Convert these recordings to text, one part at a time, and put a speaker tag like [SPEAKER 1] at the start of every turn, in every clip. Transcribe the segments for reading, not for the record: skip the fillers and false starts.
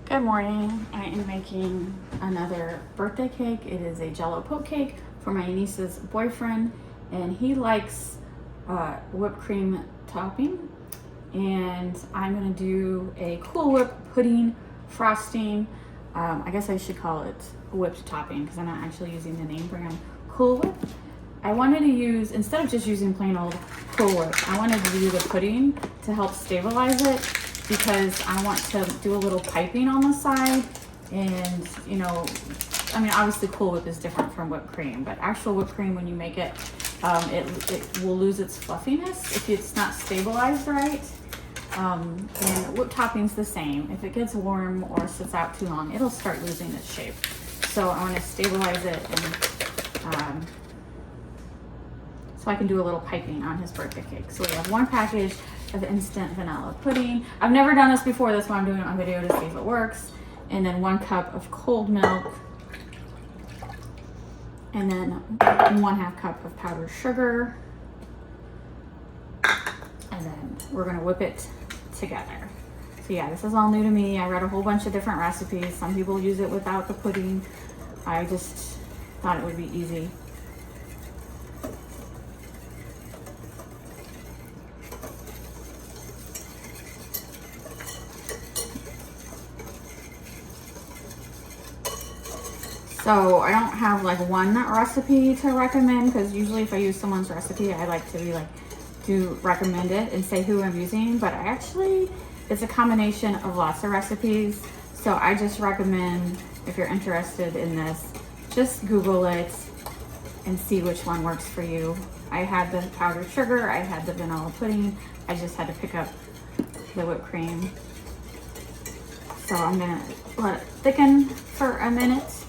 [SPEAKER 1] Good morning. I am making another birthday cake. It is a Jell-O poke cake for my niece's boyfriend, and he likes whipped cream topping. And I'm gonna do a Cool Whip pudding frosting. I guess I should call it whipped topping because I'm not actually using the name brand Cool Whip. I wanted to use, instead of just using plain old Cool Whip, I wanted to do the pudding to help stabilize it, because I want to do a little piping on the side. And you know, I mean, obviously Cool Whip is different from whipped cream, but actual whipped cream, when you make it, it will lose its fluffiness if it's not stabilized right. And whipped topping's the same. If it gets warm or sits out too long, it'll start losing its shape. So I want to stabilize it, and so I can do a little piping on his birthday cake. So we have one package of instant vanilla pudding. I've never done this before, that's why I'm doing it on video, to see if it works. And then 1 cup of cold milk. And then 1/2 cup of powdered sugar. And then we're gonna whip it together. So yeah, this is all new to me. I read a whole bunch of different recipes. Some people use it without the pudding. I just thought it would be easy. So I don't have like one recipe to recommend, because usually if I use someone's recipe, I like to be like, to recommend it and say who I'm using. But I actually, it's a combination of lots of recipes. So I just recommend, if you're interested in this, just Google it and see which one works for you. I had the powdered sugar, I had the vanilla pudding. I just had to pick up the whipped cream. So I'm gonna let it thicken for a minute,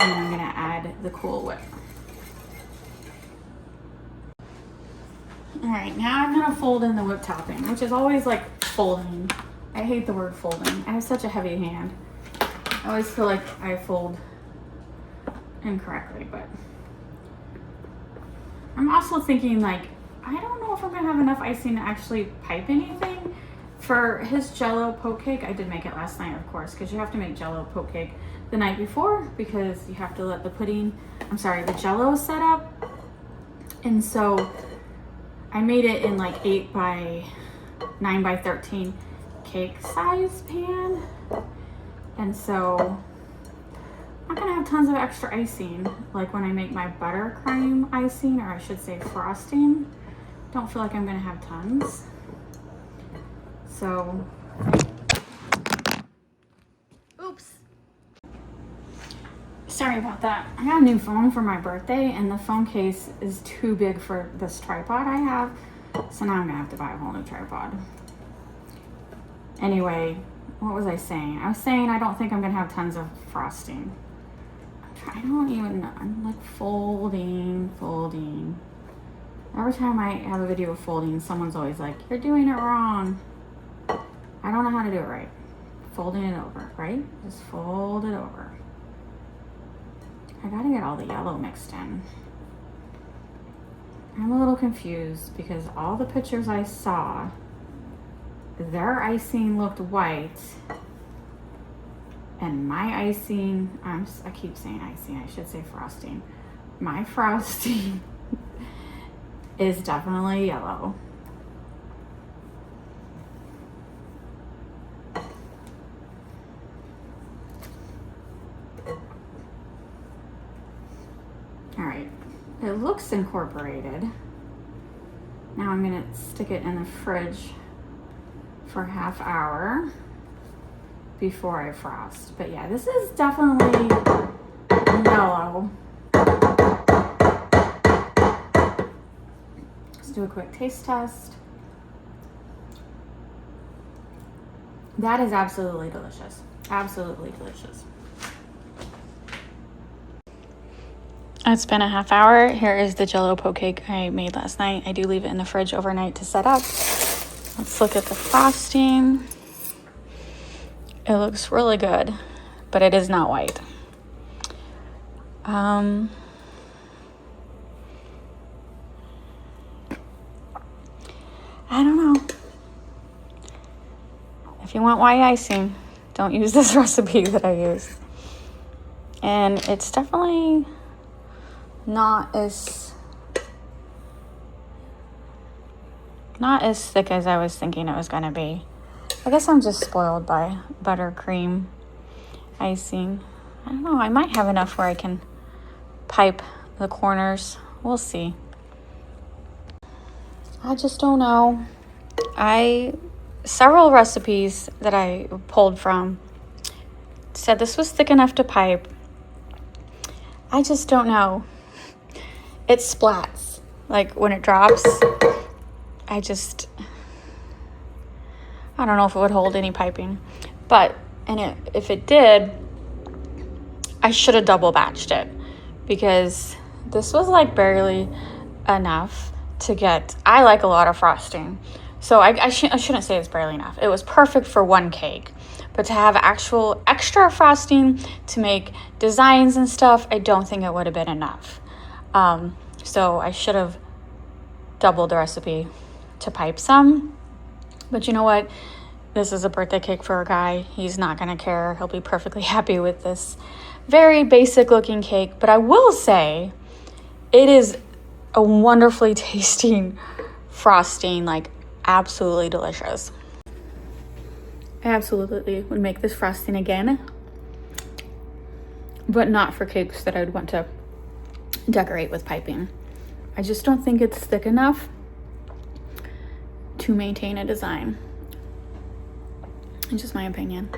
[SPEAKER 1] and then I'm gonna add the Cool Whip. All right, now I'm gonna fold in the whipped topping, which is always like folding. I hate the word folding. I have such a heavy hand. I always feel like I fold incorrectly, but I'm also thinking, like, I don't know if I'm gonna have enough icing to actually pipe anything. For his Jell-O poke cake, I did make it last night, of course, because you have to make Jell-O poke cake the night before, because you have to let the the Jell-O set up. And so I made it in like 8 by 9 by 13 cake size pan. And so I'm not gonna have tons of extra icing, like when I make my buttercream icing, or I should say frosting. Don't feel like I'm gonna have tons. So, oops. Sorry about that. I got a new phone for my birthday, and the phone case is too big for this tripod I have. So now I'm gonna have to buy a whole new tripod. Anyway, what was I saying? I was saying I don't think I'm gonna have tons of frosting. I'm like folding. Every time I have a video of folding, someone's always like, you're doing it wrong. I don't know how to do it right. Folding it over, right? Just fold it over. I gotta get all the yellow mixed in. I'm a little confused because all the pictures I saw, their icing looked white, and my icing, I keep saying icing, I should say frosting. My frosting is definitely yellow. All right, it looks incorporated. Now I'm gonna stick it in the fridge for a half hour before I frost. But yeah, this is definitely yellow. Let's do a quick taste test. That is absolutely delicious. Absolutely delicious. It's been a half hour. Here is the Jell-O poke cake I made last night. I do leave it in the fridge overnight to set up. Let's look at the frosting. It looks really good, but it is not white. I don't know. If you want white icing, don't use this recipe that I use. And it's definitely not as thick as I was thinking it was gonna be. I guess I'm just spoiled by buttercream icing. I don't know, I might have enough where I can pipe the corners. We'll see. I just don't know. Several recipes that I pulled from said this was thick enough to pipe. I just don't know. It splats. Like when it drops, I don't know if it would hold any piping. But, if it did, I should have double batched it, because this was like barely enough to get. I like a lot of frosting. So I shouldn't say it's barely enough. It was perfect for one cake. But to have actual extra frosting to make designs and stuff, I don't think it would have been enough. So I should have doubled the recipe to pipe some. But you know what? This is a birthday cake for a guy. He's not going to care. He'll be perfectly happy with this very basic looking cake. But I will say it is a wonderfully tasting frosting, like absolutely delicious. I absolutely would make this frosting again, but not for cakes that I would want to decorate with piping. I just don't think it's thick enough to maintain a design. It's just my opinion.